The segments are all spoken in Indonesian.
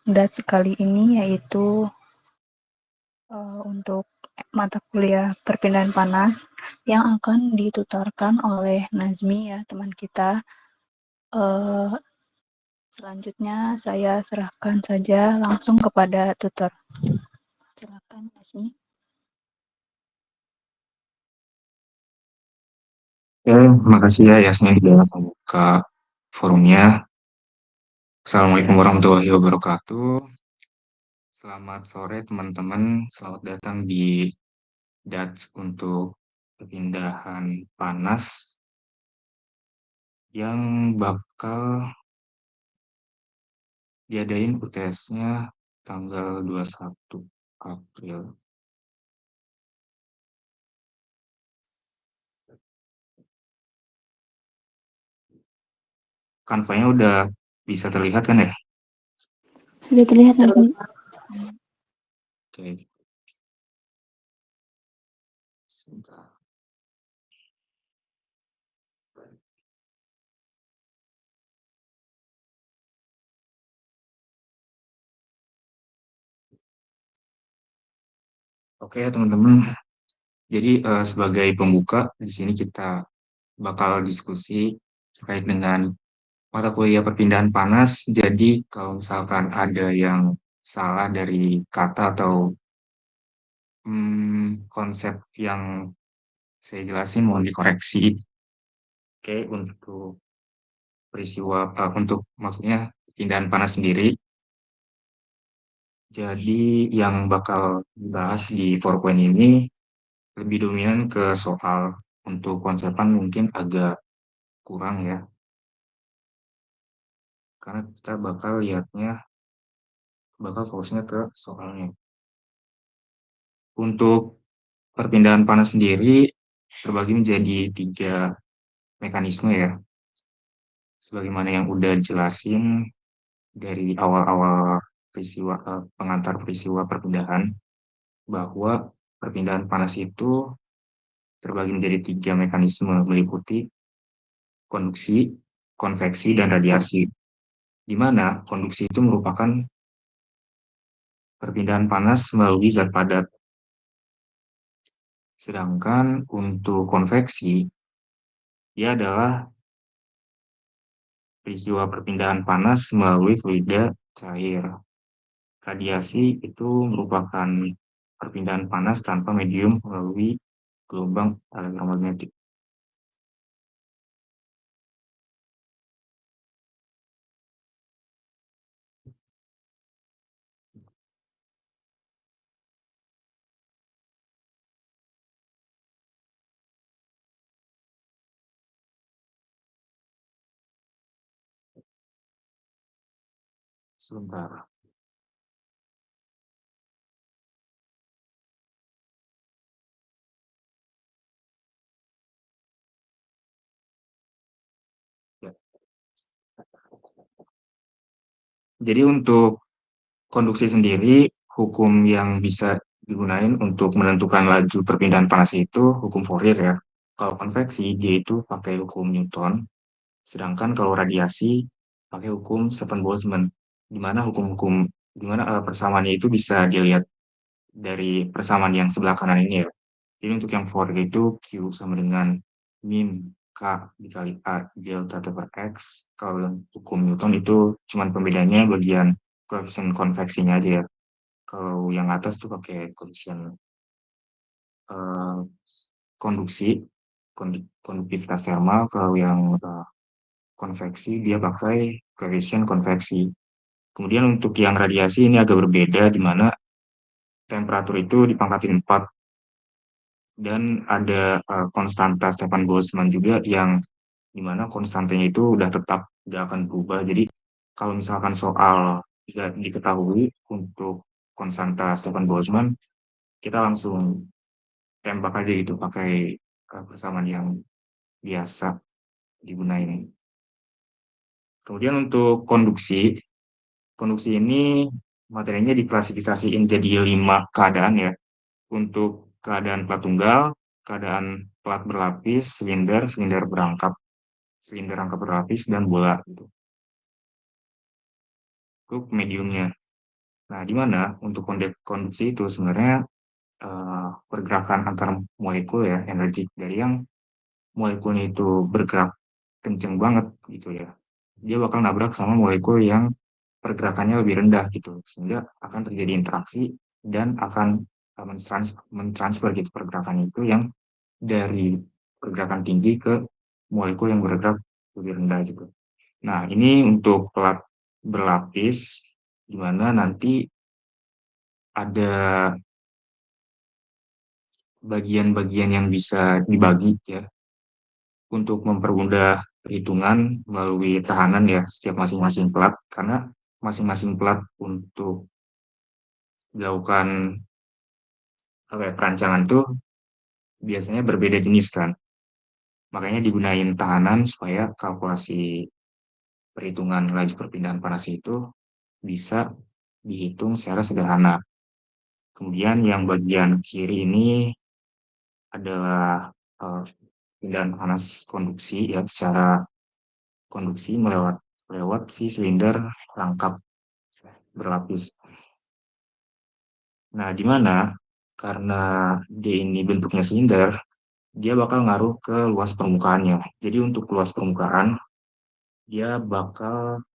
DATS kali ini yaitu untuk mata kuliah perpindahan panas yang akan ditutorkan oleh Nazmi ya teman kita. Uh, Selanjutnya saya serahkan saja langsung kepada tutor. Silakan Nazmi. Oke, makasih ya Yasmin sudah membuka forumnya. Assalamualaikum warahmatullahi wabarakatuh. Selamat sore teman-teman. Selamat datang di DATS untuk perpindahan panas yang bakal diadain UTS-nya tanggal 21 April. Kanvanya udah bisa terlihat kan ya? Sudah terlihat Nazmi. Oke. Sebentar. Oke ya teman-teman. Jadi sebagai pembuka di sini kita bakal diskusi terkait dengan mata kuliah perpindahan panas. Jadi kalau misalkan ada yang salah dari kata atau konsep yang saya jelasin mohon dikoreksi. Oke, untuk peristiwa untuk maksudnya perpindahan panas sendiri. Jadi yang bakal dibahas di PowerPoint ini lebih dominan ke soal untuk konsepan mungkin agak kurang ya, karena kita bakal fokusnya ke soalnya. Untuk perpindahan panas sendiri terbagi menjadi 3 mekanisme ya, sebagaimana yang udah dijelasin dari awal-awal pengantar peristiwa perpindahan, bahwa perpindahan panas itu terbagi menjadi 3 mekanisme meliputi konduksi, konveksi, dan radiasi, di mana konduksi itu merupakan perpindahan panas melalui zat padat. Sedangkan untuk konveksi, dia adalah peristiwa perpindahan panas melalui fluida cair. Radiasi itu merupakan perpindahan panas tanpa medium melalui gelombang elektromagnetik. Sebentar. Ya. Jadi untuk konduksi sendiri, hukum yang bisa digunakan untuk menentukan laju perpindahan panas itu hukum Fourier ya. Kalau konveksi, dia itu pakai hukum Newton. Sedangkan kalau radiasi, pakai hukum Stefan Boltzmann. Di mana persamaannya itu bisa dilihat dari persamaan yang sebelah kanan ini ya. Jadi untuk yang Fourier itu Q sama dengan min K dikali A delta T per X. Kalau yang hukum Newton itu cuman pembedanya bagian koefisien konveksinya aja ya. Kalau yang atas tuh pakai koefisien eh, konduksi, konduktivitas thermal. Kalau yang konveksi dia pakai koefisien konveksi. Kemudian untuk yang radiasi ini agak berbeda, di mana temperatur itu dipangkatin 4 dan ada konstanta Stefan Boltzmann juga yang dimana konstantanya itu udah tetap tidak akan berubah. Jadi kalau misalkan soal tidak diketahui untuk konstanta Stefan Boltzmann, kita langsung tembak aja gitu pakai persamaan yang biasa digunain. Kemudian untuk konduksi, konduksi ini materinya diklasifikasiin jadi 5 keadaan ya. Untuk keadaan plat tunggal, keadaan plat berlapis, silinder berangkap, silinder rangkap berlapis, dan bola gitu. Itu mediumnya. Nah, di mana untuk konduksi itu sebenarnya pergerakan antar molekul ya, energi dari yang molekulnya itu bergerak kenceng banget gitu ya. Dia bakal nabrak sama molekul yang pergerakannya lebih rendah gitu, sehingga akan terjadi interaksi dan akan mentransfer gitu pergerakan itu yang dari pergerakan tinggi ke molekul yang bergerak lebih rendah gitu. Nah, ini untuk berlapis, di mana nanti ada bagian-bagian yang bisa dibagi ya untuk mempermudah perhitungan melalui tahanan ya setiap masing-masing plat, karena masing-masing plat untuk dilakukan apa ya, perancangan tuh biasanya berbeda jenis kan. Makanya digunain tahanan supaya kalkulasi perhitungan laju perpindahan panas itu bisa dihitung secara sederhana. Kemudian yang bagian kiri ini adalah pindahan panas konduksi ya secara konduksi lewat si silinder rangkap berlapis. Nah, di mana karena dia ini bentuknya silinder, dia bakal ngaruh ke luas permukaannya. Jadi untuk luas permukaan, dia bakal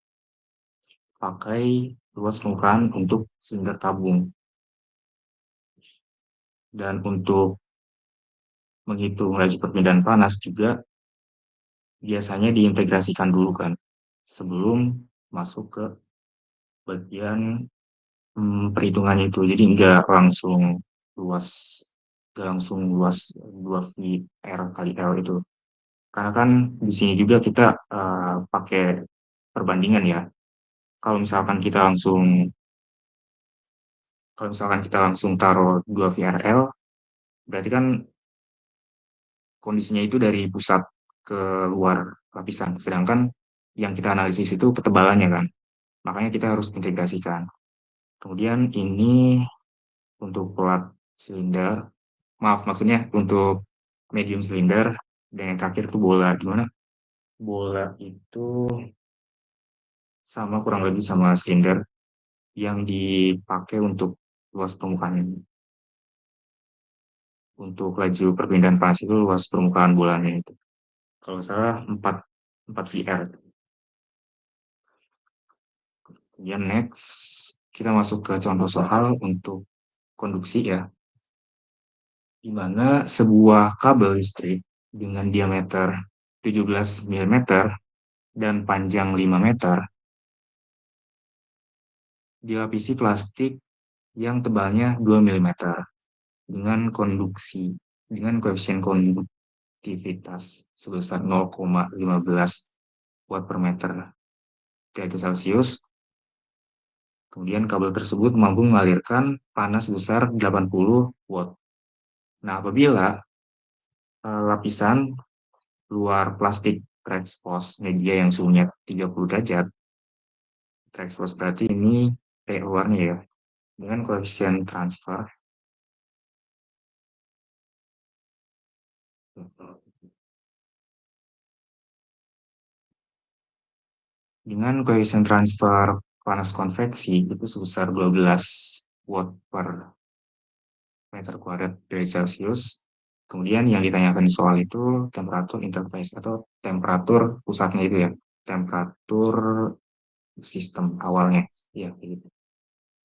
pakai luas permukaan untuk silinder tabung. Dan untuk menghitung laju perpindahan panas juga biasanya diintegrasikan dulu kan, sebelum masuk ke bagian perhitungannya itu. Jadi luas, nggak langsung luas 2V R kali L itu. Karena kan di sini juga kita pakai perbandingan ya. Kalau misalkan kita langsung kalau misalkan kita langsung taruh 2 VRL, berarti kan kondisinya itu dari pusat ke luar lapisan. Sedangkan yang kita analisis itu ketebalannya kan. Makanya kita harus integrasikan. Kemudian ini untuk plat silinder, maaf maksudnya untuk medium silinder, dan yang terakhir itu bola. Di mana bola itu sama kurang lebih sama silinder yang dipakai untuk luas permukaan ini. Untuk laju perpindahan panas itu luas permukaan bolanya itu. Kalau salah 4 VR. Kemudian next, kita masuk ke contoh soal untuk konduksi ya, di mana sebuah kabel listrik dengan diameter 17 mm dan panjang 5 meter dilapisi plastik yang tebalnya 2 mm dengan koefisien konduktivitas sebesar 0,15 watt per meter derajat Celcius. Kemudian kabel tersebut mampu mengalirkan panas sebesar 80 watt. Nah, apabila lapisan luar plastik terekspos media yang suhunya 30 derajat, terekspos berarti ini luarnya ya, dengan koefisien transfer panas konveksi itu sebesar 12 watt per meter kuadrat derajat Celcius. Kemudian yang ditanyakan di soal itu temperatur interface atau temperatur pusatnya itu ya, temperatur sistem awalnya. Ya, gitu.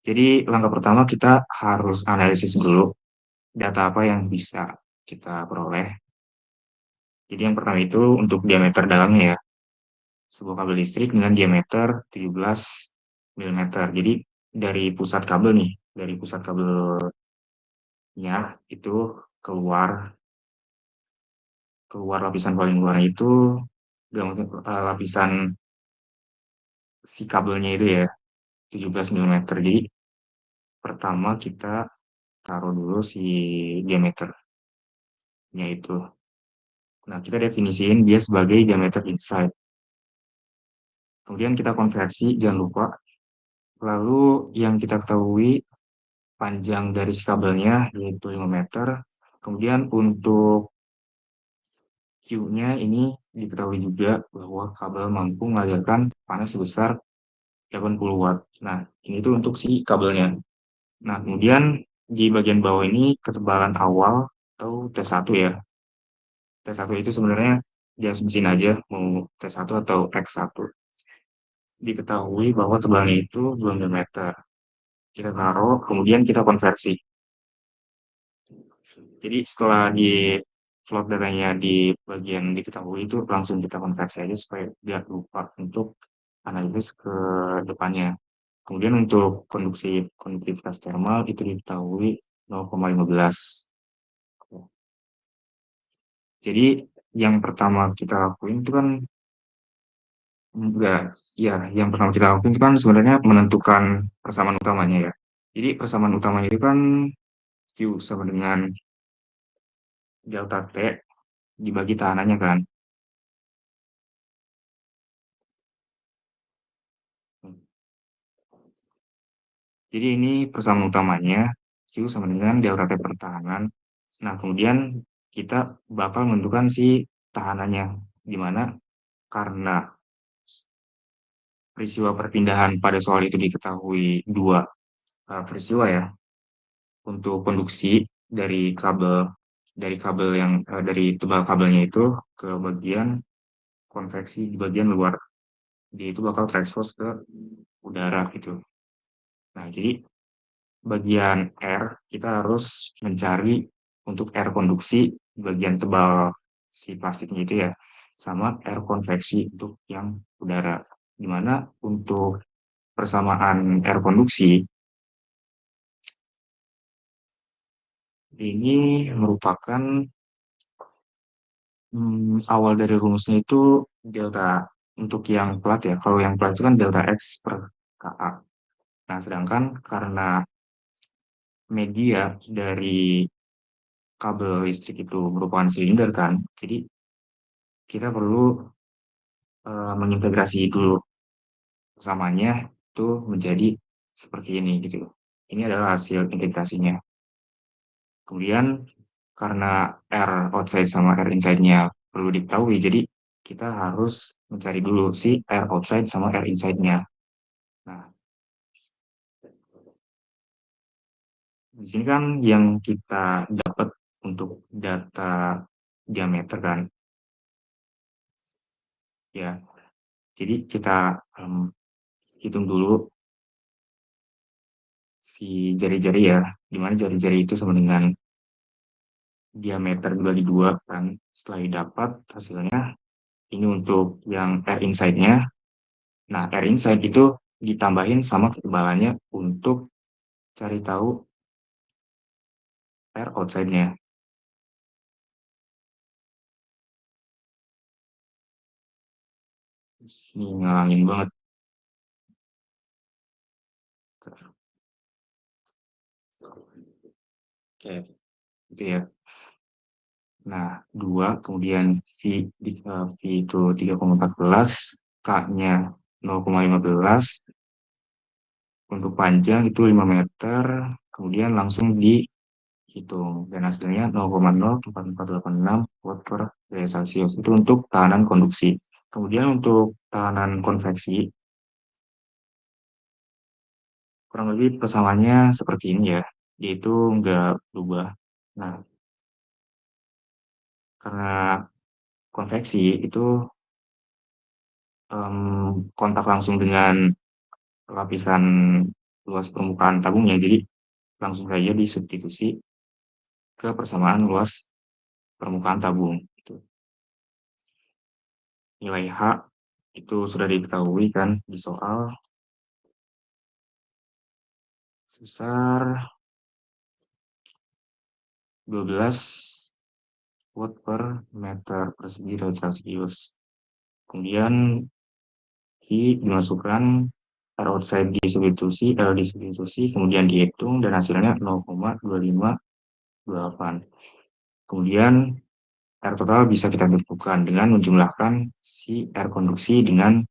Jadi langkah pertama kita harus analisis dulu data apa yang bisa kita peroleh. Jadi yang pertama itu untuk diameter dalamnya ya, sebuah kabel listrik dengan diameter 17 mm. Jadi dari pusat kabel nih, dari pusat kabelnya itu keluar keluar lapisan paling luar itu lapisan si kabelnya itu ya 17 mm. Jadi pertama kita taruh dulu si diameternya itu. Nah, kita definisiin dia sebagai diameter inside. Kemudian kita konversi, jangan lupa. Lalu yang kita ketahui panjang dari si kabelnya yaitu 5 meter. Kemudian untuk Q-nya ini diketahui juga bahwa kabel mampu mengalirkan panas sebesar 80 watt. Nah, ini tuh untuk si kabelnya. Nah, kemudian di bagian bawah ini ketebalan awal atau T1 ya. T1 itu sebenarnya diasumsiin aja mau T1 atau X1. Diketahui bahwa tebalnya itu 2 mm. Kita taruh, kemudian kita konversi. Jadi setelah di slot datanya di bagian diketahui itu langsung kita konversi aja supaya nggak lupa untuk analisis ke depannya. Kemudian untuk konduktivitas termal itu diketahui 0,15. Jadi yang pertama kita lakuin itu kan enggak, ya yang pertama kita lakuin itu kan sebenarnya menentukan persamaan utamanya ya. Jadi persamaan utamanya itu kan Q sama dengan delta T dibagi tahanannya kan. Jadi ini persamaan utamanya Q sama dengan delta T pertahanan. Nah, kemudian kita bakal menentukan si tahanannya, di mana karena peristiwa perpindahan pada soal itu diketahui dua peristiwa ya, untuk konduksi dari kabel yang dari tebal kabelnya itu ke bagian konveksi di bagian luar, dia itu bakal transpose ke udara gitu. Nah, jadi bagian R kita harus mencari untuk R konduksi di bagian tebal si plastiknya itu ya, sama R konveksi untuk yang udara. Dimana untuk persamaan R konduksi ini merupakan awal dari rumusnya itu delta untuk yang plat ya. Kalau yang plat itu kan delta X per KA. Nah, sedangkan karena media dari kabel listrik itu merupakan silinder kan, jadi kita perlu mengintegrasi dulu samanya itu menjadi seperti ini gitu. Ini adalah hasil integrasinya. Kemudian karena R outside sama R inside-nya perlu diketahui, jadi kita harus mencari dulu si R outside sama R inside-nya. Nah, di sini kan yang kita dapat untuk data diameter kan, ya. Jadi kita hitung dulu si jari-jari ya, di mana jari-jari itu sama dengan diameter dibagi dua kan. Setelah didapat hasilnya, ini untuk yang air inside-nya. Nah, air inside itu ditambahin sama ketebalannya untuk cari tahu air outside-nya. Ini ngalangin banget. Oke, itu ya. Nah, 2, kemudian V itu 3,14, K-nya 0,15, untuk panjang itu 5 meter, kemudian langsung dihitung. Dan hasilnya 0,04486 watt per derajat Celcius. Itu untuk tahanan konduksi. Kemudian untuk tahanan konveksi, kurang lebih persamaannya seperti ini ya, yaitu nggak berubah. Nah, karena konveksi itu kontak langsung dengan lapisan luas permukaan tabungnya, jadi langsung saja disubstitusi ke persamaan luas permukaan tabung. Itu. Nilai H itu sudah diketahui kan di soal sebesar 12 watt per meter persegi derajat Celcius. Kemudian V dimasukkan, R outside disubstitusi, L disubstitusi, kemudian dihitung dan hasilnya 0,2528. Kemudian R total bisa kita tentukan dengan menjumlahkan si R konduksi dengan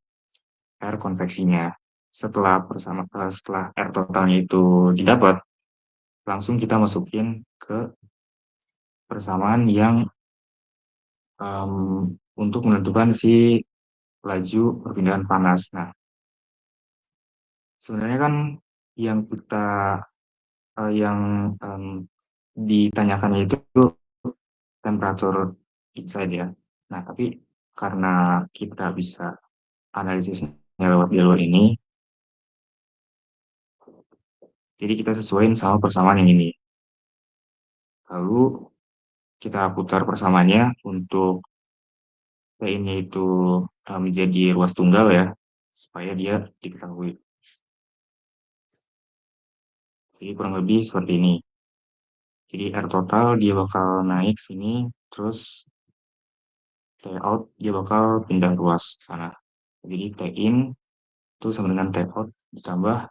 R konveksinya. Setelah R totalnya itu didapat, langsung kita masukin ke persamaan yang untuk menentukan si laju perpindahan panas. Nah, Sebenarnya kan yang yang ditanyakan itu temperatur inside ya. Nah, tapi karena kita bisa analisisnya lewat jalur ini, jadi kita sesuaiin sama persamaan yang ini. Lalu kita putar persamaannya untuk P-nya itu menjadi ruas tunggal ya, supaya dia diketahui. Jadi kurang lebih seperti ini. Jadi R total dia bakal naik sini, terus T out dia bakal pindah ruas sana. Jadi T in itu sama dengan T out ditambah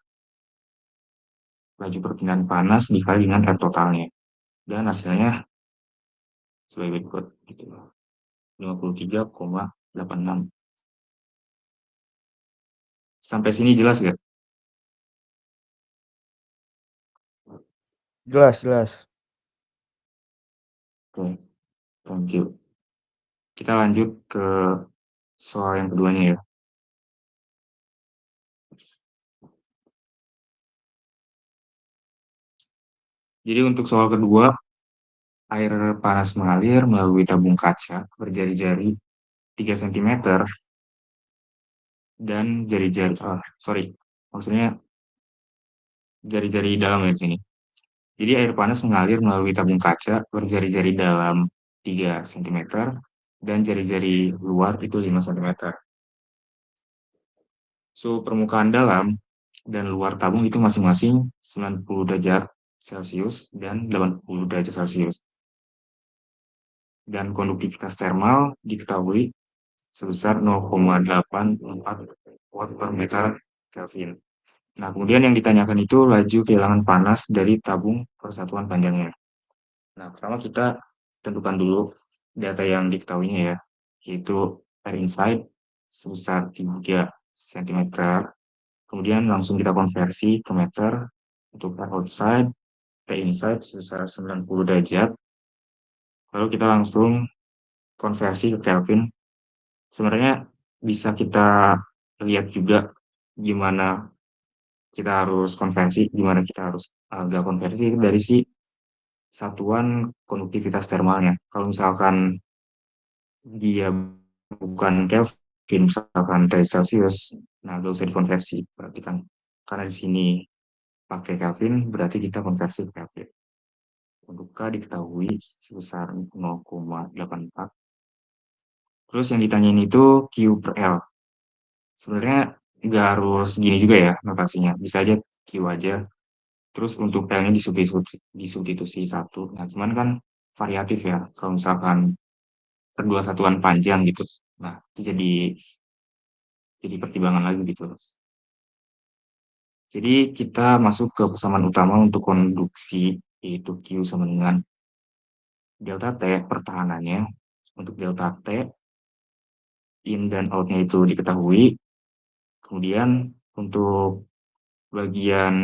laju perpindahan panas dikali dengan R totalnya. Dan hasilnya sebagai berikut gitu. 53,86. Sampai sini jelas gak? Jelas, jelas. Oke, thank you. Kita lanjut ke soal yang keduanya ya. Jadi untuk soal kedua, air panas mengalir melalui tabung kaca berjari-jari 3 cm dan jari-jari, sorry, maksudnya jari-jari dalam ya di sini. Jadi air panas mengalir melalui tabung kaca berjari-jari dalam 3 cm dan jari-jari luar itu 5 cm. Suhu permukaan dalam dan luar tabung itu masing-masing 90 derajat Celcius dan 80 derajat Celcius. Dan konduktivitas termal diketahui sebesar 0,84 watt per meter Kelvin. Nah, kemudian yang ditanyakan itu laju kehilangan panas dari tabung persatuan panjangnya. Nah, pertama kita tentukan dulu data yang diketahuinya ya, yaitu air inside sebesar 3 cm. Kemudian langsung kita konversi ke meter untuk air outside, air inside sebesar 90 derajat. Lalu kita langsung konversi ke Kelvin. Sebenarnya bisa kita lihat juga gimana kita harus konversi, gimana kita harus agak konversi dari si satuan konduktivitas termalnya. Kalau misalkan dia bukan Kelvin, misalkan derajat Celcius, nah gak usah dikonversi. Berarti kan karena di sini pakai Kelvin, berarti kita konversi ke Kelvin. Untuk K diketahui sebesar 0,84. Terus yang ditanyain itu Q per L. Sebenarnya nggak harus gini juga ya notasinya. Bisa aja Q aja. Terus untuk L-nya disubstitusi satu. Nah, cuman kan variatif ya. Kalau misalkan kedua satuan panjang gitu. Nah, itu jadi pertimbangan lagi gitu. Jadi kita masuk ke persamaan utama untuk konduksi, yaitu Q sama dengan delta T pertahanannya. Untuk delta T, in dan out-nya itu diketahui. Kemudian untuk bagian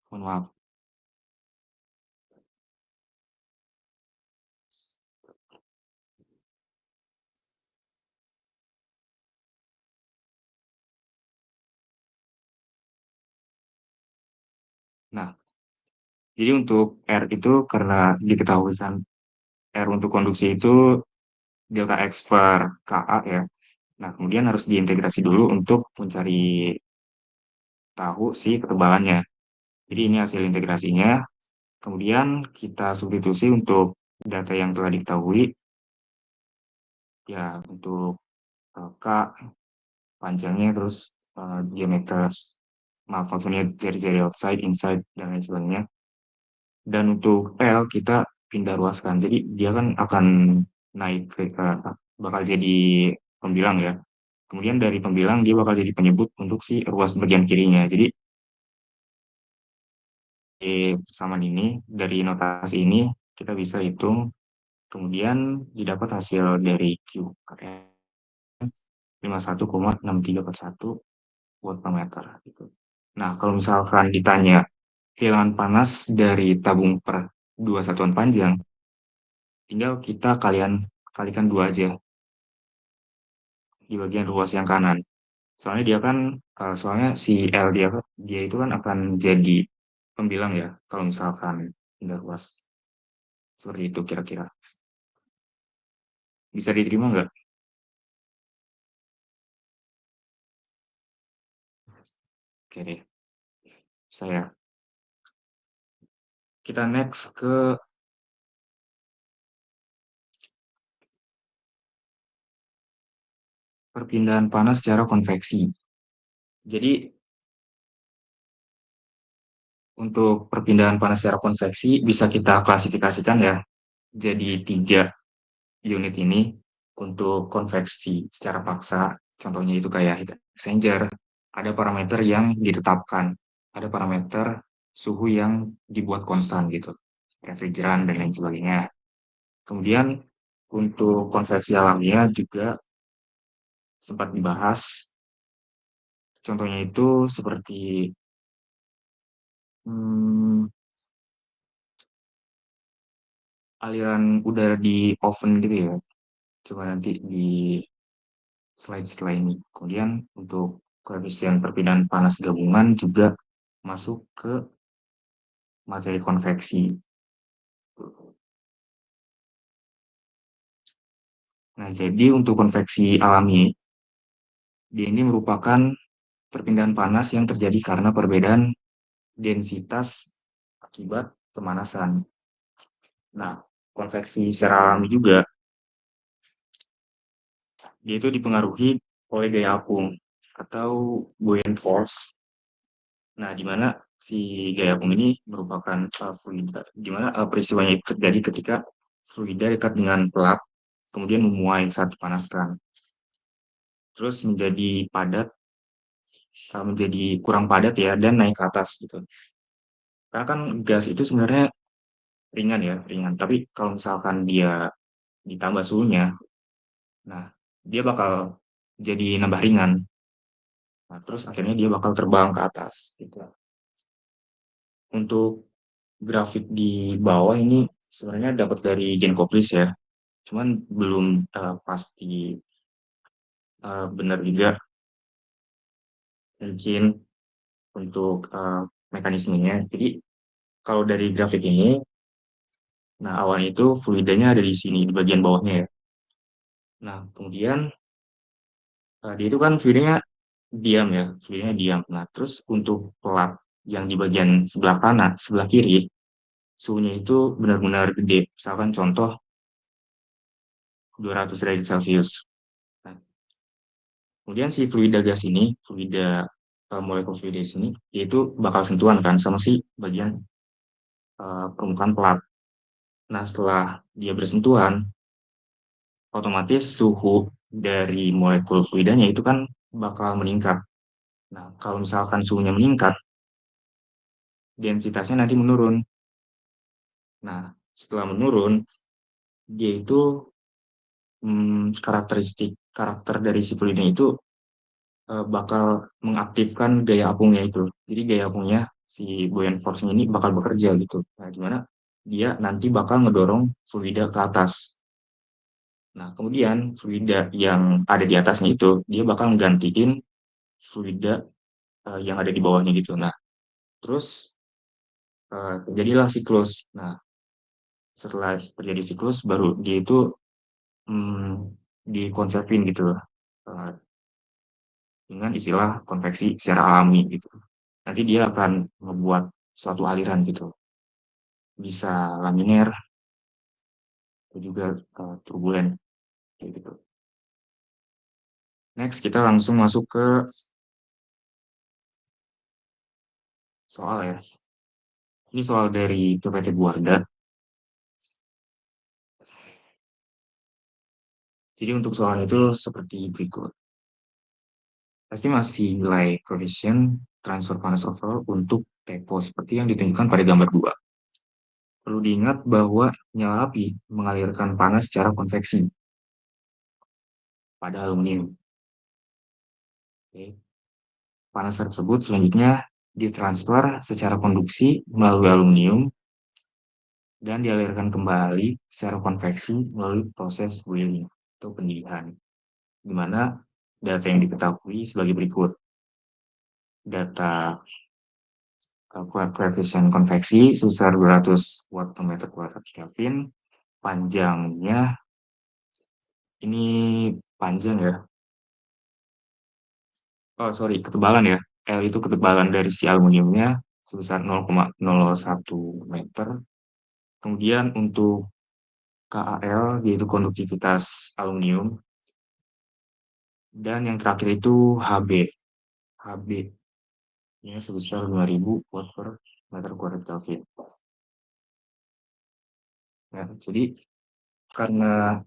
mohon maaf. Nah, jadi untuk R itu karena diketahui kan R untuk konduksi itu delta X per KA ya. Nah, kemudian harus diintegrasi dulu untuk mencari tahu si ketebalannya. Jadi ini hasil integrasinya. Kemudian kita substitusi untuk data yang telah diketahui. Ya, untuk K panjangnya, terus diameter, maaf maksudnya jari-jari outside, inside, dan lain sebagainya. Dan untuk L kita pindah ruaskan. Jadi dia kan akan naik bakal jadi pembilang ya. Kemudian dari pembilang dia bakal jadi penyebut untuk si ruas bagian kirinya. Jadi persamaan ini dari notasi ini kita bisa hitung, kemudian didapat hasil dari Q 51,6341 watt per meter gitu. Nah, kalau misalkan ditanya kehilangan panas dari tabung per dua satuan panjang, tinggal kita kalikan dua aja di bagian ruas yang kanan. Soalnya dia kan, soalnya si L dia itu kan akan jadi pembilang ya, kalau misalkan pindah ruas. Seperti itu kira-kira. Bisa diterima nggak? Oke deh, saya. Kita next ke perpindahan panas secara konveksi. Jadi, untuk perpindahan panas secara konveksi bisa kita klasifikasikan ya, jadi tiga unit ini untuk konveksi secara paksa. Contohnya itu kayak heat exchanger, ada parameter yang ditetapkan, ada parameter suhu yang dibuat konstan gitu, refrigeran dan lain sebagainya. Kemudian untuk konveksi alamiah juga sempat dibahas, contohnya itu seperti hmm, aliran udara di oven gitu ya. Coba nanti di slide setelah ini. Kemudian untuk koefisien perpindahan panas gabungan juga masuk ke materi konveksi. Nah, jadi untuk konveksi alami, dia ini merupakan perpindahan panas yang terjadi karena perbedaan densitas akibat pemanasan. Nah, konveksi secara alami juga, dia itu dipengaruhi oleh gaya apung atau buoyant force. Nah, di mana si gaya apung ini merupakan fluida, di mana peristiwanya itu terjadi ketika fluida dekat dengan pelat, kemudian memuai saat dipanaskan, terus menjadi padat, menjadi kurang padat ya, dan naik ke atas gitu. Karena kan gas itu sebenarnya ringan ya, ringan. Tapi kalau misalkan dia ditambah suhunya, nah dia bakal jadi nambah ringan. Nah, terus akhirnya dia bakal terbang ke atas gitu. Untuk grafik di bawah ini sebenarnya dapat dari Genkoplis ya, cuman belum pasti benar juga mungkin untuk mekanismenya. Jadi kalau dari grafik ini, nah awalnya itu fluidanya ada di sini di bagian bawahnya ya. Nah kemudian dia itu kan fluidanya diam ya, fluidnya diam. Nah terus untuk pelat yang di bagian sebelah kanan, sebelah kiri, suhunya itu benar-benar gede. Misalkan contoh 200 derajat Celcius. Nah, kemudian si fluida gas ini, molekul fluida di sini, dia itu bakal sentuhan kan sama si bagian permukaan pelat. Nah, setelah dia bersentuhan, otomatis suhu dari molekul fluidanya itu kan bakal meningkat. Nah, kalau misalkan suhunya meningkat, densitasnya nanti menurun. Nah, setelah menurun, dia itu karakter dari si fluidnya itu bakal mengaktifkan gaya apungnya itu. Jadi gaya apungnya si buoyant force-nya ini bakal bekerja gitu. Nah, gimana dia nanti bakal ngedorong fluida ke atas. Nah, kemudian fluida yang ada di atasnya itu dia bakal menggantiin fluida yang ada di bawahnya gitu. Nah, terus terjadilah siklus. Nah, setelah terjadi siklus baru dia itu hmm, dikonsepin gitu eh, dengan istilah konveksi secara alami gitu. Nanti dia akan membuat suatu aliran gitu, bisa laminar atau juga turbulen kayak gitu. Next kita langsung masuk ke soal ya. Ini soal dari PPT Buarda. Jadi untuk soal itu seperti berikut. Estimasi nilai coefficient transfer panas overall untuk TEPO seperti yang ditunjukkan pada gambar 2. Perlu diingat bahwa nyala api mengalirkan panas secara konveksi pada aluminium. Oke. Panas tersebut selanjutnya ditransfer secara konduksi melalui aluminium dan dialirkan kembali secara konveksi melalui proses boiling atau pendidih, di mana data yang diketahui sebagai berikut. Data koefisien konveksi sebesar 200 watt per meter kuadrat Kelvin, panjangnya ini panjang ya. Oh, sorry, ketebalan ya. L itu ketebalan dari si aluminiumnya sebesar 0,01 meter. Kemudian untuk KAL yaitu konduktivitas aluminium. Dan yang terakhir itu HB. HB ini sebesar 5.000 watt per meter kuadrat Kelvin. Ya, jadi karena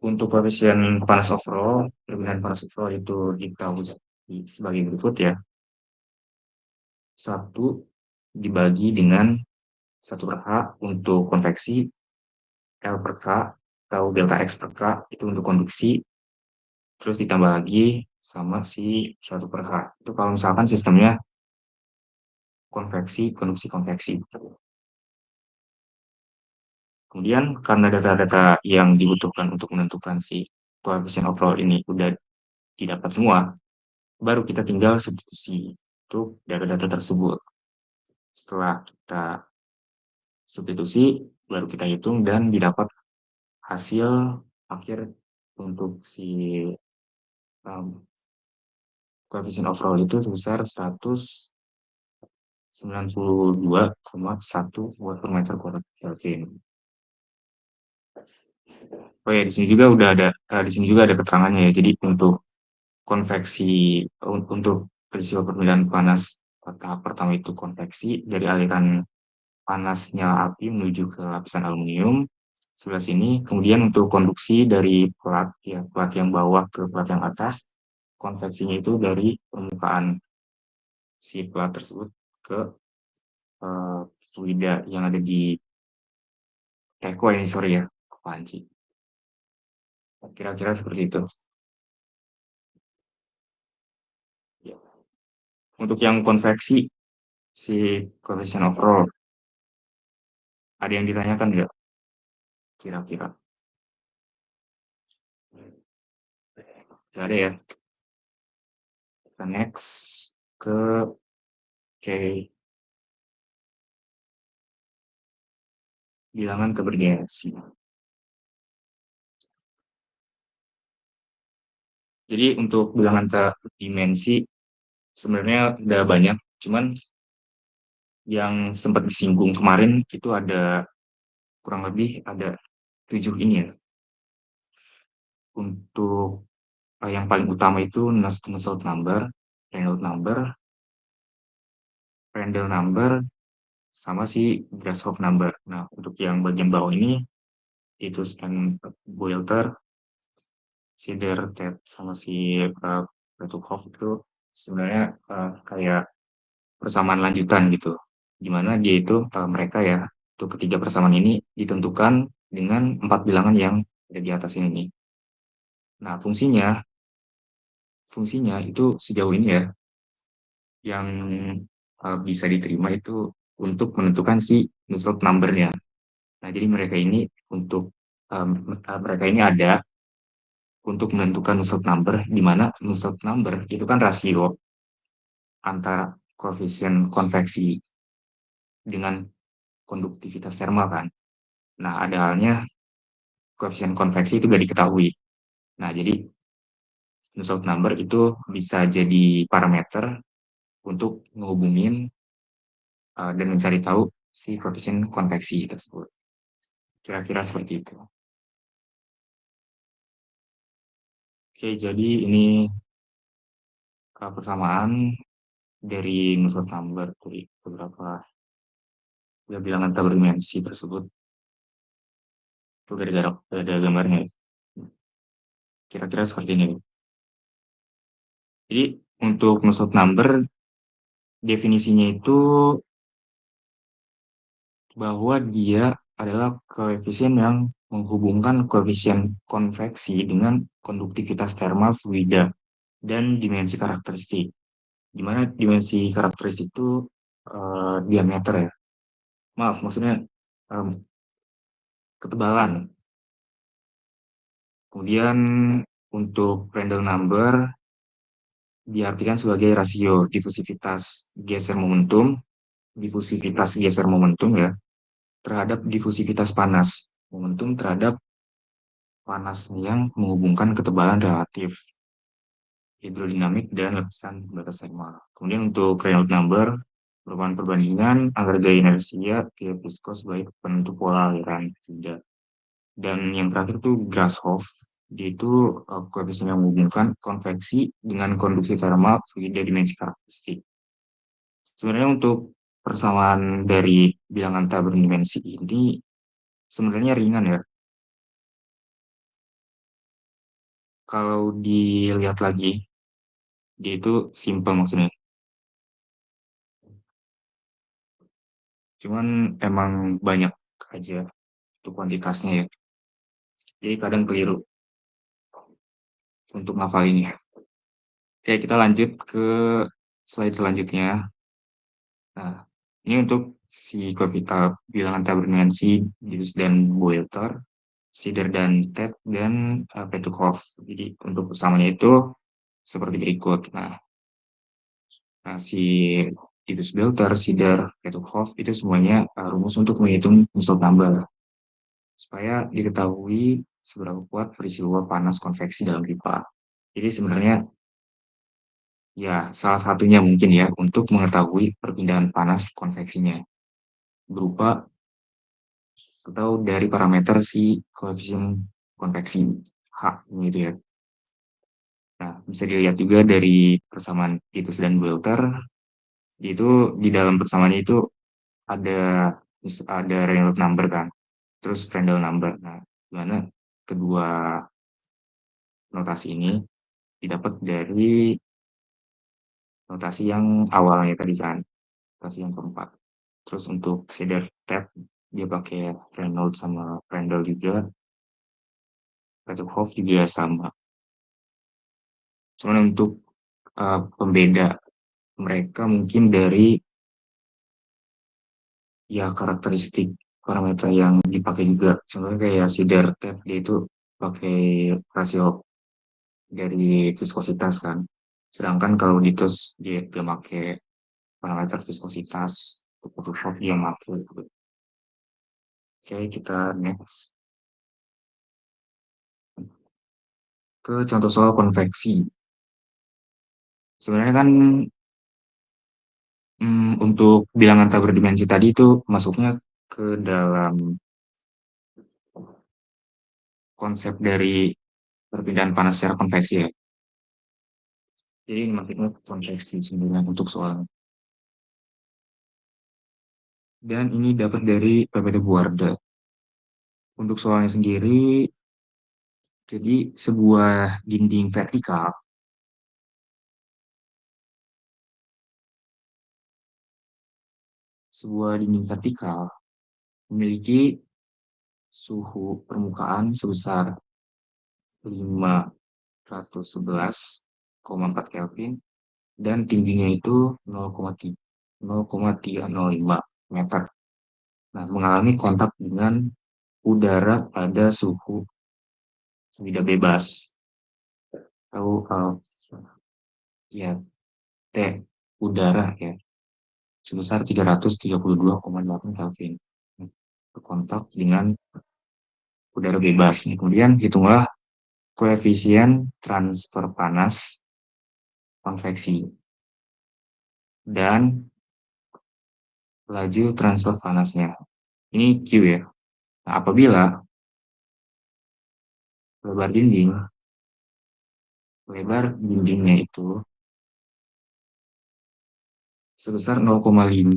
untuk koefisien panas overall, perbedaan panas overall itu diketahui sebagai berikut ya. 1 dibagi dengan 1/H untuk konveksi, L per K atau delta X per K itu untuk konduksi, terus ditambah lagi sama si 1/H. Itu kalau misalkan sistemnya konveksi, konduksi, konveksi. Kemudian karena data-data yang dibutuhkan untuk menentukan si koefisien overall ini udah didapat semua, baru kita tinggal substitusi untuk data-data tersebut. Setelah kita substitusi, baru kita hitung dan didapat hasil akhir untuk si koefisien overall itu sebesar 192,1 watt per meter kuadrat Kelvin. Oh ya, di sini juga udah ada di sini juga ada keterangannya ya. Jadi untuk konveksi untuk peristiwa perpindahan panas tahap pertama itu konveksi dari aliran panasnya api menuju ke lapisan aluminium sebelah sini. Kemudian untuk konduksi dari plat ya, plat yang bawah ke plat yang atas, konveksinya itu dari permukaan si plat tersebut ke fluida yang ada di teko ini, sorry ya, ke panci. Kira-kira seperti itu. Ya. Untuk yang konveksi si koefisien overall, ada yang ditanyakan nggak? Kira-kira. Nggak ada ya. Kita next ke bilangan keberdimensi. Jadi untuk bilangan terdimensi sebenarnya udah banyak, cuman yang sempat disinggung kemarin itu ada kurang lebih ada 7 ini ya. Untuk yang paling utama itu Nusselt number, Reynolds number, Prandtl number, sama si Grashof number. Nah, untuk yang bagian bawah ini itu Boelter, Sider, Ted, sama si Petukov itu sebenarnya kayak persamaan lanjutan gitu, di mana dia itu mereka ya untuk ketiga persamaan ini ditentukan dengan 4 bilangan yang ada di atas ini nih. Nah, fungsinya itu sejauh ini ya yang bisa diterima itu untuk menentukan si Nusselt number-nya. Nah, jadi mereka ini mereka ini ada untuk menentukan Nusselt number, di mana Nusselt number itu kan rasio antara koefisien konveksi dengan konduktivitas thermal kan. Nah, ada halnya koefisien konveksi itu gak diketahui. Nah, jadi Nusselt number itu bisa jadi parameter untuk menghubungin dan mencari tahu si koefisien konveksi tersebut. Kira-kira seperti itu. Oke, jadi ini persamaan dari Nusselt number dari beberapa bilangan terdimensi tersebut. Itu ada gambarnya. Kira-kira seperti ini. Jadi untuk Nusselt number definisinya itu bahwa dia adalah koefisien yang menghubungkan koefisien konveksi dengan konduktivitas thermal fluida dan dimensi karakteristik. di mana dimensi karakteristik itu diameter ya. Maaf, maksudnya em, ketebalan. Kemudian untuk Prandtl number diartikan sebagai rasio difusivitas geser momentum ya, terhadap difusivitas panas. Momentum terhadap panas yang menghubungkan ketebalan relatif, hidrodinamik, dan lapisan batas thermal. Kemudian untuk Reynolds number merupakan perbandingan antara gaya inersia ke viskos baik penentu pola aliran tidak. Dan yang terakhir tuh Grashof, dia itu koefisien yang menghubungkan konveksi dengan konduksi thermal via dimensi karakteristik. Sebenarnya untuk persamaan dari bilangan tak berdimensi ini sebenarnya ringan ya. Kalau dilihat lagi, dia itu simple maksudnya. Cuman emang banyak aja itu kuantitasnya ya. Jadi kadang keliru untuk ngafalinnya. Oke, kita lanjut ke slide selanjutnya. Nah, ini untuk si bilangan tak berdimensi, Gibbs dan Boelter, Sider dan Ted, dan Petukov. Jadi untuk persamanya itu seperti berikut. Nah, si Gibbs Boelter, Sider, Petukov itu semuanya rumus untuk menghitung Nusselt number supaya diketahui seberapa kuat peristiwa panas konveksi dalam pipa. Jadi sebenarnya ya salah satunya mungkin ya untuk mengetahui perpindahan panas konveksinya berupa atau dari parameter si koefisien konveksi H gitu ya. Nah, bisa dilihat juga dari persamaan Titus dan Welter, itu di dalam persamaan itu ada ada Reynolds number kan, terus Prandtl number. Nah, dimana kedua notasi ini didapat dari notasi yang awalnya tadi kan, notasi yang keempat. Terus untuk Cedar Tab dia pakai Reynolds sama Prandtl juga, Petukhoff juga sama. Cuman untuk pembeda mereka mungkin dari ya karakteristik parameter yang dipakai juga. Contohnya kayak Cedar Tab dia itu pakai rasio dari viskositas kan. Sedangkan kalau Ditus dia pakai parameter viskositas, untuk dia pakai. Oke, kita next ke contoh soal konveksi. Sebenarnya kan untuk bilangan tak berdimensi tadi itu masuknya ke dalam konsep dari perpindahan panas secara konveksi ya. Jadi ini maksudnya konveksi sebenarnya untuk soal. Dan ini dapat dari PPT Buarda. Untuk soalnya sendiri, jadi sebuah dinding vertikal memiliki suhu permukaan sebesar 511,4 Kelvin dan tingginya itu 0,305 meter. Nah, mengalami kontak dengan udara pada suhu tidak bebas atau ya T udara ya sebesar 332,8 Kelvin berkontak dengan udara bebas. Kemudian hitunglah koefisien transfer panas konveksi dan laju transfer panasnya. Ini Q ya. Nah, apabila lebar dindingnya itu sebesar 0,15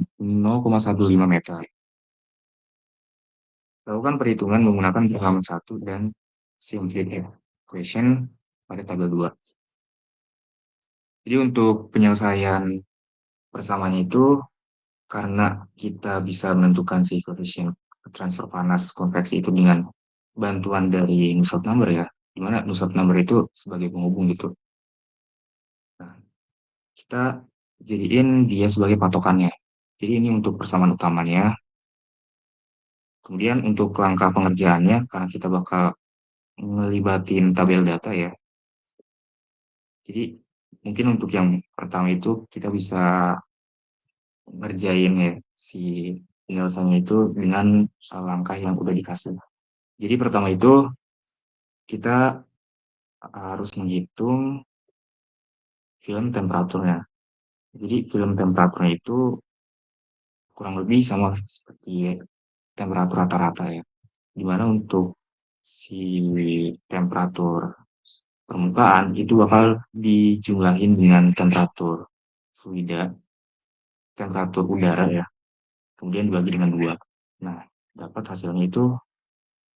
meter. Lakukan perhitungan menggunakan halaman 1 dan simplified equation pada tabel 2. Jadi untuk penyelesaian persamanya itu karena kita bisa menentukan si koefisien transfer panas konveksi itu dengan bantuan dari Nusselt number ya, di mana Nusselt number itu sebagai penghubung gitu. Nah, kita jadiin dia sebagai patokannya. Jadi ini untuk persamaan utamanya. Kemudian untuk langkah pengerjaannya, karena kita bakal ngelibatin tabel data ya. Jadi mungkin untuk yang pertama itu kita bisa ngerjain ya si penyelesaiannya itu dengan langkah yang udah dikasih. Jadi pertama itu kita harus menghitung film temperaturnya. Jadi film temperaturnya itu kurang lebih sama seperti temperatur rata-rata ya. Dimana untuk si temperatur permukaan itu bakal dijumlahin dengan temperatur fluida, temperatur udara ya, kemudian dibagi dengan dua. Nah, dapat hasilnya itu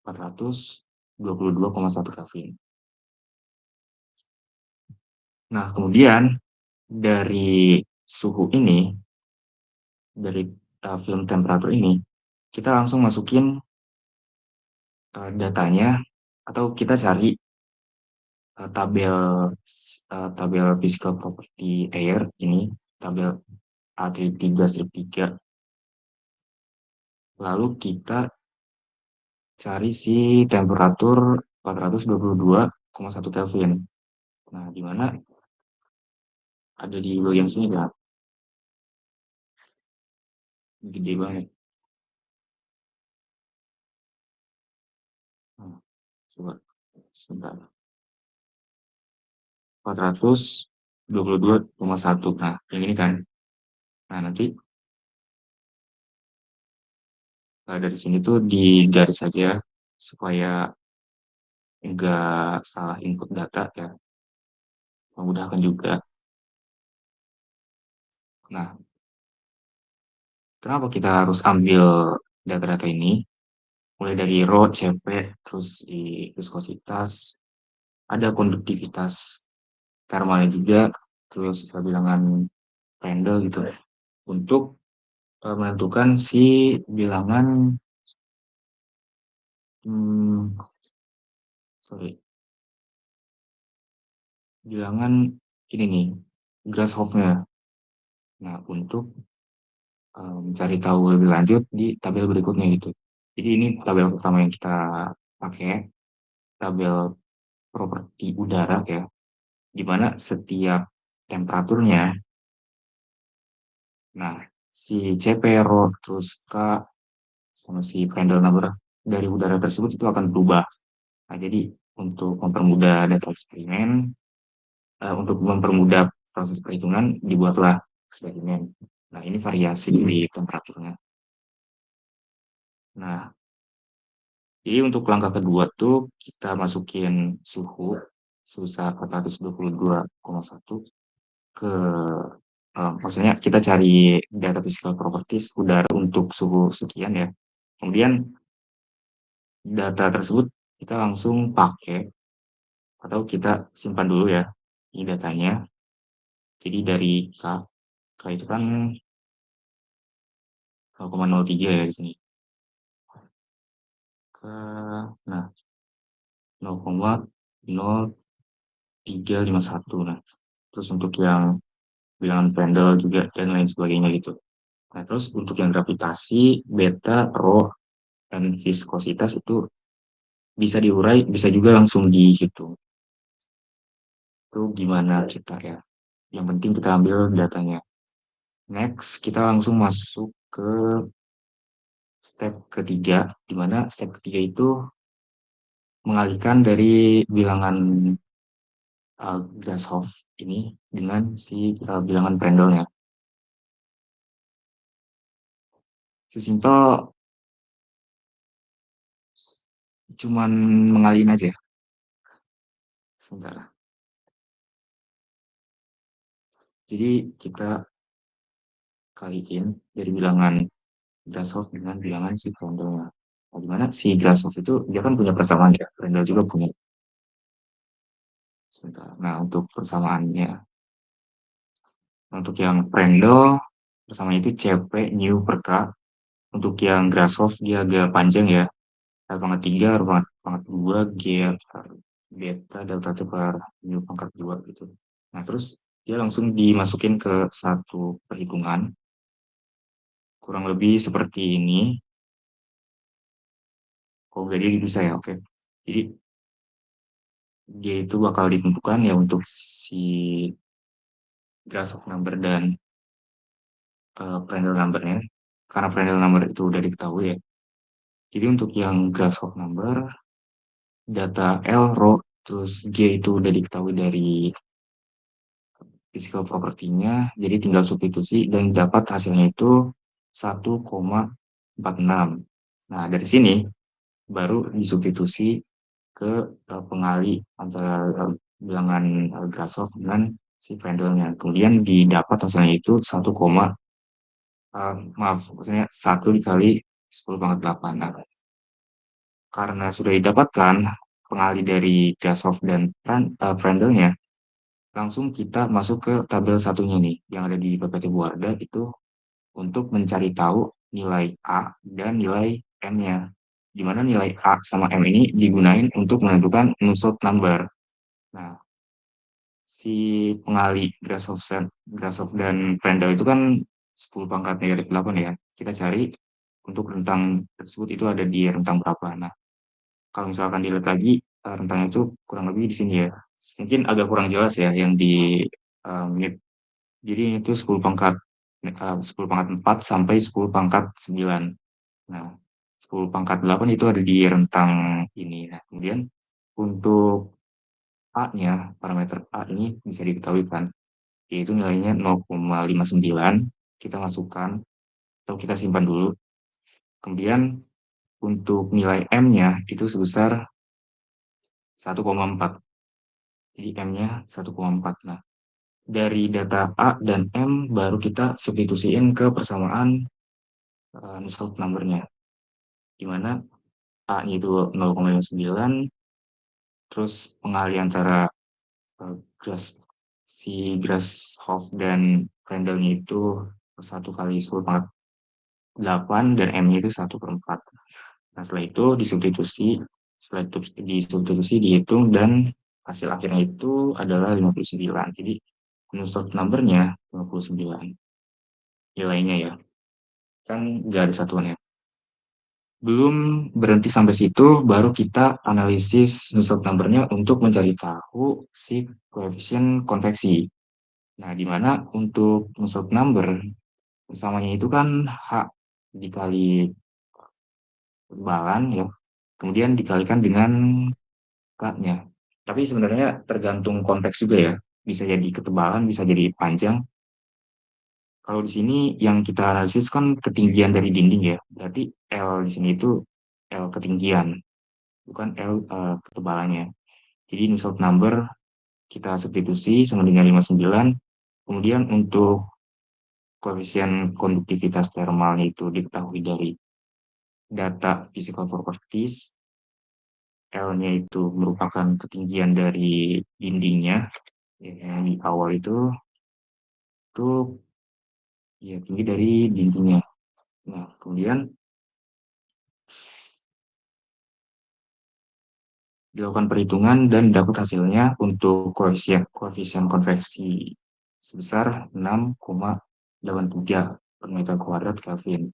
422,1 Kelvin. Nah, kemudian dari suhu ini, dari film temperatur ini, kita langsung masukin datanya atau kita cari tabel tabel physical property air ini, tabel A3 3 lalu kita cari si temperatur 422,1 Kelvin. Nah, di mana ada di bagian sini kan, gede banget. Nah, coba sebentar. 422,1. Nah, yang ini kan. Nah, nanti dari sini tuh digaris saja supaya enggak salah input data ya. Memudahkan juga. Nah, kenapa kita harus ambil data-data ini? Mulai dari Rho, CP, terus di viskositas, ada konduktivitas thermalnya juga, terus bilangan Prandtl gitu untuk menentukan si bilangan hmm, sorry bilangan ini nih Grashof-nya. Nah, untuk mencari tahu lebih lanjut di tabel berikutnya gitu. Jadi ini tabel pertama yang kita pakai, tabel properti udara ya, di mana setiap temperaturnya, nah si CP, Rho, terus K, sama si Prandtl number dari udara tersebut itu akan berubah. Nah, jadi untuk mempermudah data eksperimen, untuk mempermudah proses perhitungan, dibuatlah eksperimen. Nah, ini variasi di temperaturnya. Nah, jadi untuk langkah kedua tuh kita masukin suhu 422,1 ke maksudnya kita cari data physical properties udara untuk suhu sekian ya. Kemudian data tersebut kita langsung pakai atau kita simpan dulu ya ini datanya. Jadi dari K itu kan 0,03 ya di sini. Nah, 0,0351. Nah, terus untuk yang bilangan Prandtl juga dan lain sebagainya gitu. Nah, terus untuk yang gravitasi, beta, rho, dan viskositas itu bisa diurai, bisa juga langsung dihitung. Itu gimana kita ya. Yang penting kita ambil datanya. Next, kita langsung masuk ke step ketiga, di mana step ketiga itu mengalihkan dari bilangan Grashof ini dengan si bilangan Prandtl-nya. Sesimpel cuman mengalihin aja. Sebentar. Jadi kita kaliin dari bilangan Grashof dengan bilangan si Prandtl-nya. Nah, dimana si Grashof itu dia kan punya persamaan ya, Prandtl juga punya. Sebentar. Nah, untuk persamaannya, untuk yang Prandtl persamaan itu CP nu per K. Untuk yang Grashof dia agak panjang ya, pangkat 3, pangkat 2, G per beta delta T per nu pangkat 2 gitu. Nah, terus dia langsung dimasukin ke satu perhitungan, kurang lebih seperti ini. Oh, jadi bisa ya, oke. Jadi dia itu bakal ditentukan ya untuk si Grashof number dan Prandtl numbernya. Karena Prandtl number itu udah diketahui ya. Jadi untuk yang Grashof number, data L, rho, terus G itu udah diketahui dari physical property-nya, jadi tinggal substitusi dan dapat hasilnya itu 1,46. Nah, dari sini baru disubstitusi ke pengali antara bilangan Grashof dengan si Prandtl-nya. Kemudian didapat hasilnya itu maaf, maksudnya 1 dikali 10 pangkat 8. Nah, karena sudah didapatkan pengali dari Grashof dan Prandtl-nya, langsung kita masuk ke tabel satunya nih, yang ada di PPT Buarda itu untuk mencari tahu nilai A dan nilai M-nya. Di mana nilai A sama M ini digunakan untuk menentukan Nusselt number. Nah, si pengali Grashof dan Prandtl itu kan 10 pangkat negatif 8 ya. Kita cari untuk rentang tersebut itu ada di rentang berapa. Nah, kalau misalkan dilihat lagi, rentangnya itu kurang lebih di sini ya. Mungkin agak kurang jelas ya yang di menit. Jadi itu 10 pangkat 4 sampai 10 pangkat 9. Nah, 10 pangkat 8 itu ada di rentang ini. Nah, kemudian untuk A-nya, parameter A ini bisa diketahui kan, yaitu nilainya 0,59. Kita masukkan atau kita simpan dulu. Kemudian untuk nilai M-nya itu sebesar 1,4. Jadi M-nya 1,4. Nah, dari data A dan M baru kita substitusiin ke persamaan Nusselt number-nya. Di mana A-nya itu 0,59, terus pengali antara eh, Gras si Grashof dan Prandtl-nya itu 1 kali 10 pangkat 8 dan M-nya itu 1/4. Nah, setelah itu disubstitusi, dihitung, dan hasil akhirnya itu adalah 59. Jadi, Nusselt number-nya 59 nilainya ya. Kan nggak ada satuannya. Belum berhenti sampai situ, baru kita analisis Nusselt number-nya untuk mencari tahu si koefisien konveksi. Nah, di mana untuk Nusselt number, samanya itu kan H dikali ketebalan ya, kemudian dikalikan dengan K-nya. Tapi sebenarnya tergantung konteks juga ya. Bisa jadi ketebalan, bisa jadi panjang. Kalau di sini yang kita analisis kan ketinggian dari dinding ya. Berarti L di sini itu L ketinggian, bukan L ketebalannya. Jadi Nusselt number kita substitusi sama dengan 59. Kemudian untuk koefisien konduktivitas termalnya itu diketahui dari data physical properties. L-nya itu merupakan ketinggian dari dindingnya, yang di awal itu ya tinggi dari dindingnya. Nah, kemudian dilakukan perhitungan dan dapat hasilnya untuk koefisien konveksi sebesar 6,83 per meter kuadrat Kelvin.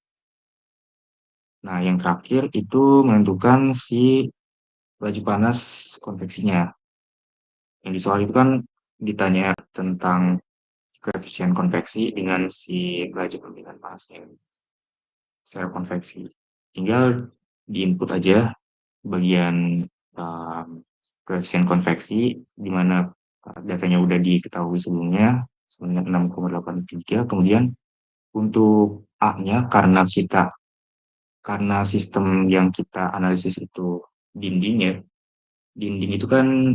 Nah, yang terakhir itu menentukan si laju panas konveksinya. Yang di soal itu kan ditanya tentang koefisien konveksi dengan si laju perpindahan panasnya secara konveksi. Tinggal diinput aja bagian um, koefisien konveksi di mana datanya udah diketahui sebelumnya sebanyak 6,83. Kemudian untuk A-nya karena sistem yang kita analisis itu dinding ya. Dinding itu kan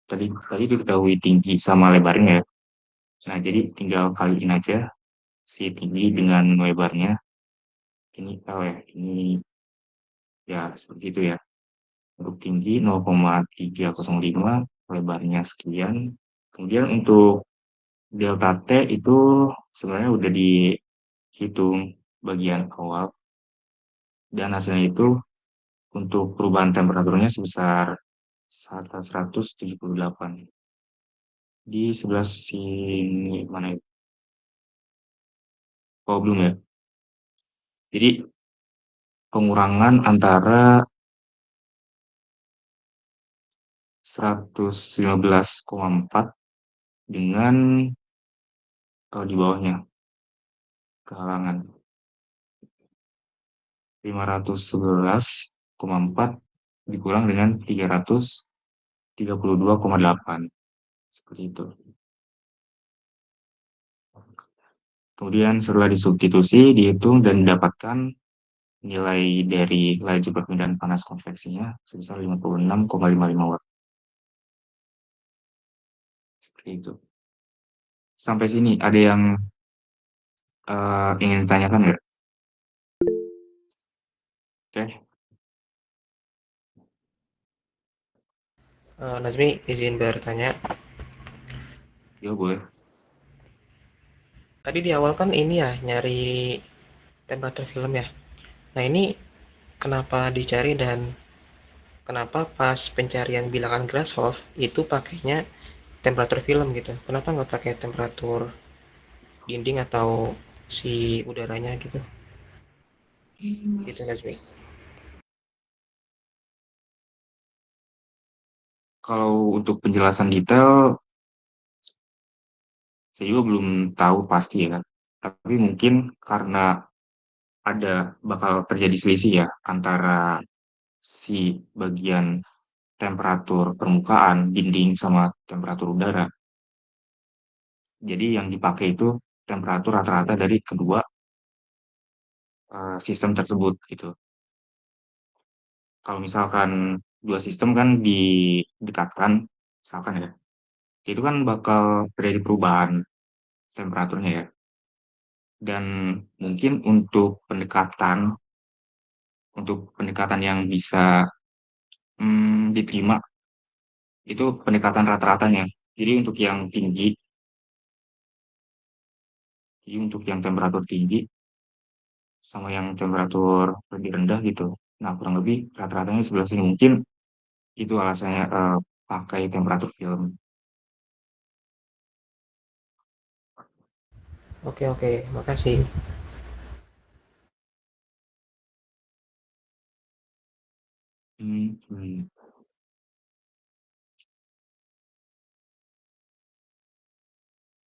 tadi tadi diketahui tinggi sama lebarnya ya. Nah, jadi tinggal kaliin aja si tinggi dengan lebarnya. Ini ya seperti itu ya. Untuk tinggi 0,305, lebarnya sekian. Kemudian untuk delta T itu sebenarnya udah dihitung bagian awal, dan hasilnya itu untuk perubahan temperaturnya sebesar 178. di sebelah sini mana ya? Oh, belum ya. Jadi pengurangan antara 115,4 dengan di bawahnya kehalangan 511,4 dikurang dengan 332,8 seperti itu. Kemudian setelah disubstitusi, dihitung dan didapatkan nilai dari laju perpindahan panas konveksinya sebesar 56,55 watt. Seperti itu. Sampai sini ada yang ingin ditanyakan nggak? Oke, Nazmi izin bertanya. ya boleh. Tadi di awal kan ini ya nyari temperatur film ya. Nah ini kenapa dicari dan kenapa pas pencarian bilangan Grashof itu pakainya temperatur film gitu? Kenapa nggak pakai temperatur dinding atau si udaranya gitu? Gitu Nazmi. Kalau untuk penjelasan detail, saya juga belum tahu pasti ya kan. Tapi mungkin karena bakal terjadi selisih ya antara si bagian temperatur permukaan dinding sama temperatur udara. Jadi yang dipakai itu temperatur rata-rata dari kedua sistem tersebut gitu. Kalau misalkan dua sistem kan didekatkan, misalkan ya, itu kan bakal terjadi perubahan temperaturnya ya. Dan mungkin untuk pendekatan yang bisa diterima itu pendekatan rata-ratanya. Jadi untuk yang tinggi, jadi untuk yang temperatur tinggi sama yang temperatur lebih rendah gitu. Nah, kurang lebih rata-ratanya sebelah sini. Mungkin itu alasannya pakai temperatur film. Oke oke, makasih. Hmm, hmm,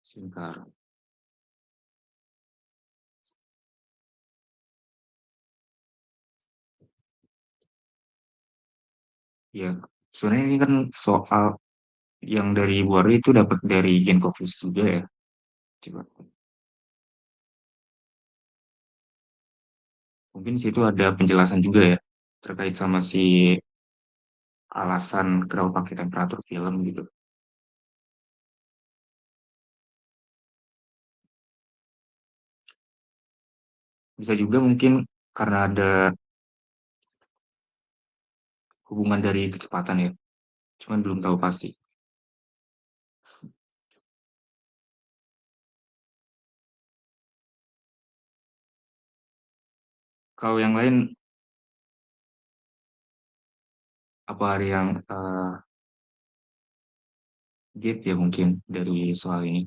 sebentar. Ya, sebenarnya ini kan soal yang dari Buari itu dapat dari Genkovic juga ya. Coba. Mungkin situ ada penjelasan juga ya terkait sama si alasan kenapa pakai temperatur film gitu. Bisa juga mungkin karena ada hubungan dari kecepatan ya. Cuman belum tahu pasti. Kalau yang lain apa ada yang gap ya mungkin dari soal ini.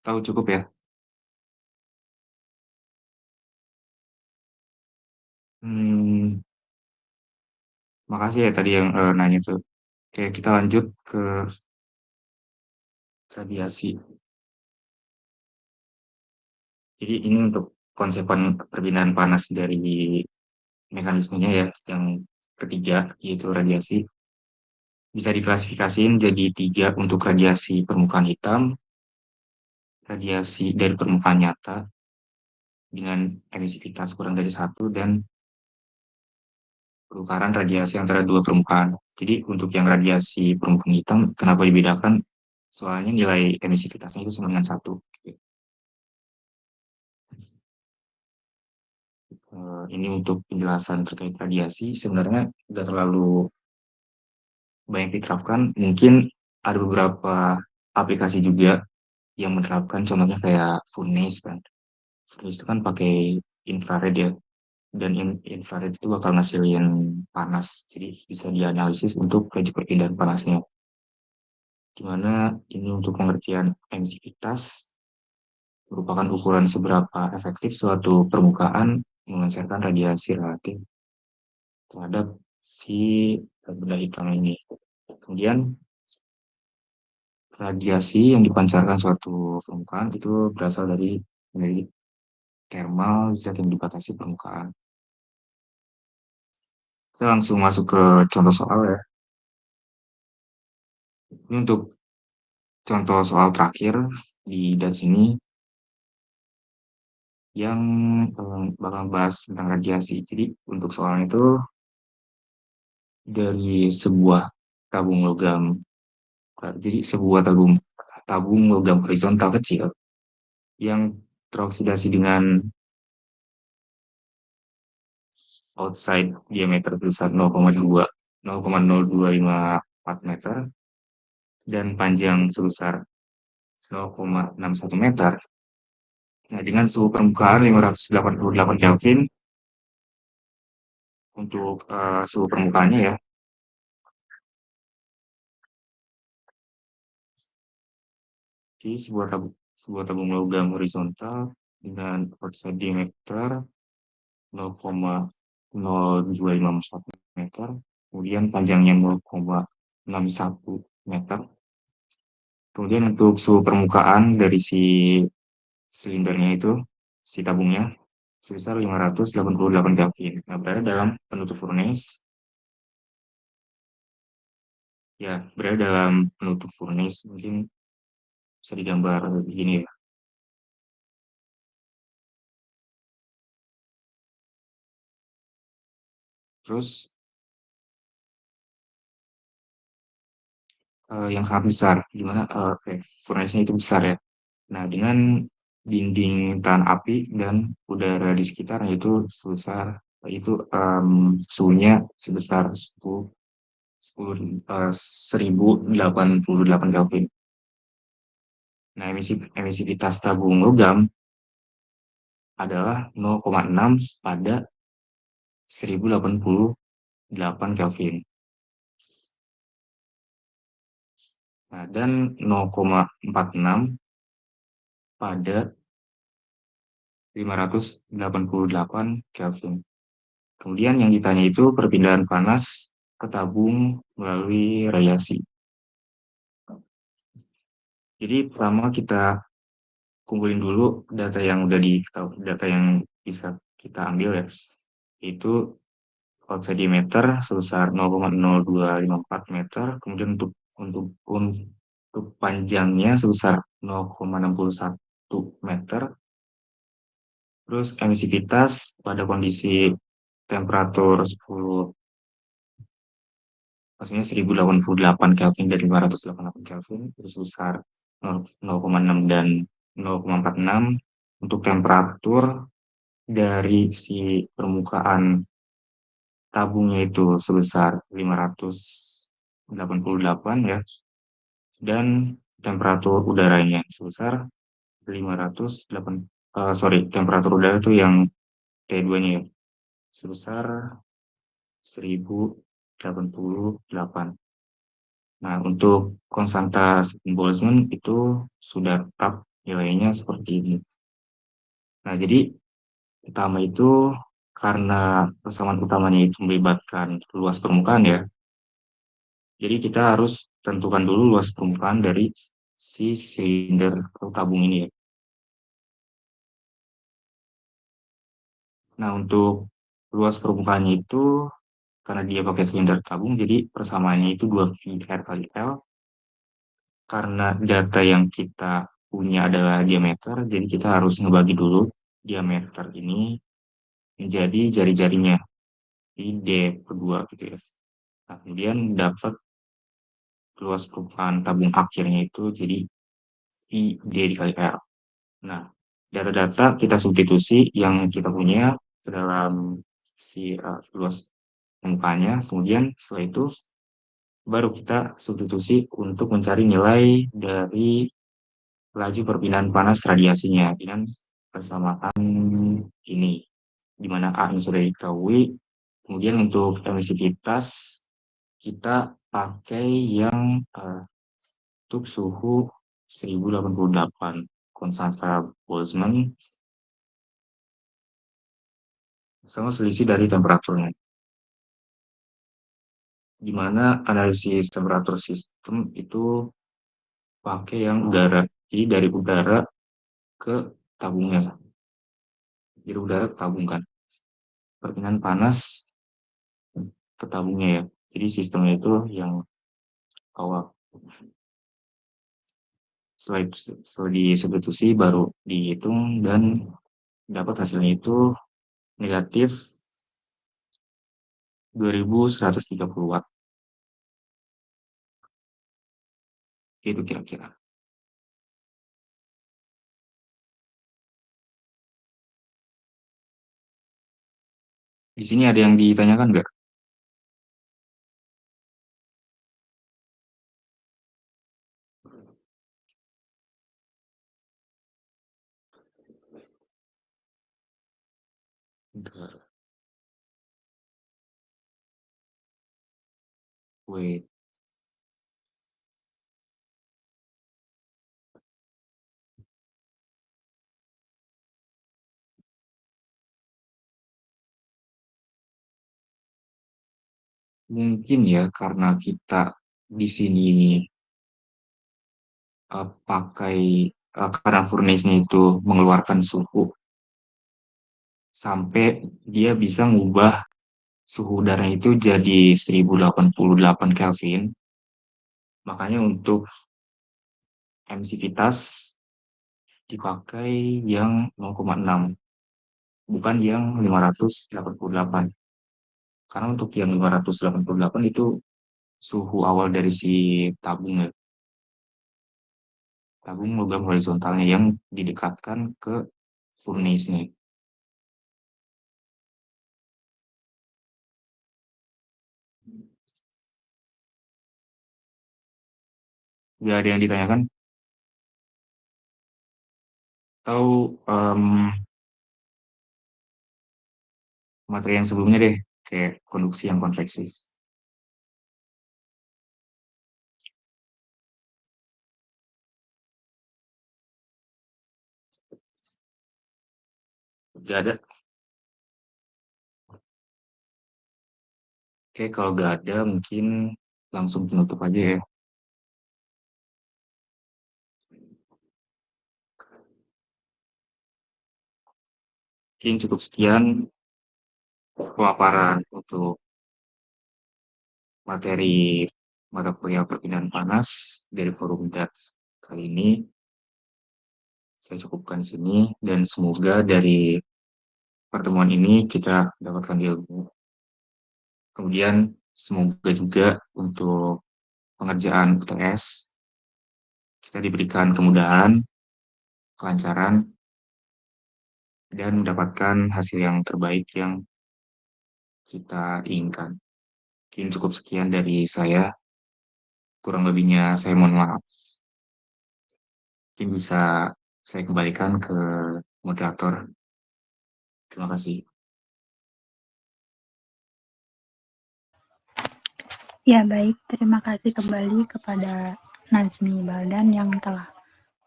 Tahu cukup ya? Hmm, makasih ya tadi yang nanya tuh. Oke, kita lanjut ke radiasi. Jadi ini untuk konsep perbedaan panas dari mekanismenya ya, yang ketiga yaitu radiasi. Bisa diklasifikasiin jadi tiga untuk radiasi permukaan hitam, radiasi dari permukaan nyata dengan emisivitas kurang dari satu, dan penukaran radiasi antara dua permukaan. Jadi untuk yang radiasi permukaan hitam, kenapa dibedakan? Soalnya nilai emisivitasnya itu sama dengan satu. Ini untuk penjelasan terkait radiasi, sebenarnya tidak terlalu banyak diterapkan. Mungkin ada beberapa aplikasi juga yang menerapkan contohnya kayak furnace kan. Furnace itu kan pakai infrared ya, dan infrared itu bakal ngasilin panas, jadi bisa dianalisis untuk laju perpindahan panasnya. Dimana ini untuk pengertian emisivitas merupakan ukuran seberapa efektif suatu permukaan memancarkan radiasi relatif terhadap si benda hitam ini. Kemudian radiasi yang dipancarkan suatu permukaan itu berasal dari thermal zat yang dibatasi permukaan. Kita langsung masuk ke contoh soal ya. Ini untuk contoh soal terakhir di das ini yang bakal bahas tentang radiasi. Jadi untuk soalnya itu dari sebuah tabung logam, jadi sebuah tabung tabung logam horizontal kecil yang teroksidasi dengan outside diameter sebesar 0,0254 meter dan panjang sebesar 0,61 meter. Nah, dengan suhu permukaan 588 Kelvin untuk suhu permukaannya ya. Jadi sebuah tabung logam horizontal dengan outside diameter 0,0254 meter, kemudian panjangnya 0,61 meter. Kemudian untuk suhu permukaan dari si silindernya itu, si tabungnya, sebesar 588 Kelvin. Nah, berada dalam penutup furnace. Ya, berada dalam penutup furnace. Mungkin bisa digambar begini ya. Terus yang sangat besar, dimana furnace-nya itu besar ya. Nah, dengan dinding tahan api dan udara di sekitarnya itu sebesar itu suhunya sebesar 1088 Kelvin. Nah, emisivitas tabung logam adalah 0,6 pada 1088 Kelvin. Nah, dan 0,46 pada 588 Kelvin. Kemudian yang ditanya itu perpindahan panas ke tabung melalui radiasi. Jadi pertama kita kumpulin dulu data yang bisa kita ambil ya. Itu outside diameter sebesar 0,0254 meter, kemudian untuk panjangnya sebesar 0,61 meter. Terus emisivitas pada kondisi temperatur 1088 Kelvin dan 588 Kelvin itu sebesar 0,6 dan 0,46. Untuk temperatur dari si permukaan tabungnya itu sebesar 588 ya, dan temperatur udaranya sebesar 508 temperatur udara itu yang T2-nya ya, sebesar 1088. Nah, untuk konstanta Boltzmann itu sudah tetap nilainya seperti ini. Nah, jadi pertama itu karena persamaan utamanya itu melibatkan luas permukaan ya. Jadi kita harus tentukan dulu luas permukaan dari si silinder atau tabung ini ya. Nah, untuk luas permukaannya itu karena dia pakai silinder tabung, jadi persamaannya itu 2VR kali L. Karena data yang kita punya adalah diameter, jadi kita harus ngebagi dulu diameter ini menjadi jari-jarinya di D kedua gitu ya. Nah, kemudian dapat luas permukaan tabung akhirnya itu jadi I D dikali R. Nah, data-data kita substitusi yang kita punya ke dalam si luas permukaannya, kemudian setelah itu baru kita substitusi untuk mencari nilai dari laju perpindahan panas radiasinya dengan persamaan ini, di mana A ini sudah diketahui. Kemudian untuk emisivitas kita pakai yang untuk suhu 1088 konstanta Boltzmann sama selisih dari temperaturnya, di mana analisis temperatur sistem itu pakai yang udara, jadi dari udara ke tabungnya, dari udara ke tabung kan, perpindahan panas ke tabungnya ya, jadi sistemnya itu yang awal. Setelah disubstitusi baru dihitung dan dapat hasilnya itu negatif 2130 watt. Itu kira-kira. Di sini ada yang ditanyakan nggak? Bentar. Wait. Mungkin ya karena kita di sini pakai karena furnace-nya itu mengeluarkan suhu sampai dia bisa ngubah suhu udara itu jadi 1088 Kelvin. Makanya untuk emisivitas dipakai yang 0,6, bukan yang 588. Karena untuk yang 588 itu suhu awal dari si tabung ya. Tabung logam horizontalnya yang didekatkan ke furnace-nya. Gak ada yang ditanyakan? Atau materi yang sebelumnya deh, kayak konduksi yang konveksi. Gak ada. Oke, kalau gak ada mungkin langsung penutup aja ya. Mungkin cukup sekian pemaparan untuk materi mata kuliah perpindahan panas dari forum DAT kali ini. Saya cukupkan di sini dan semoga dari pertemuan ini kita dapatkan ilmu. Kemudian semoga juga untuk pengerjaan UTS kita diberikan kemudahan, kelancaran, dan mendapatkan hasil yang terbaik yang kita inginkan. Mungkin cukup sekian dari saya. Kurang lebihnya saya mohon maaf. Mungkin bisa saya kembalikan ke moderator. Terima kasih. Ya, baik. Terima kasih kembali kepada Nazmi Baldan yang telah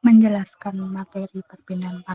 menjelaskan materi perpindahan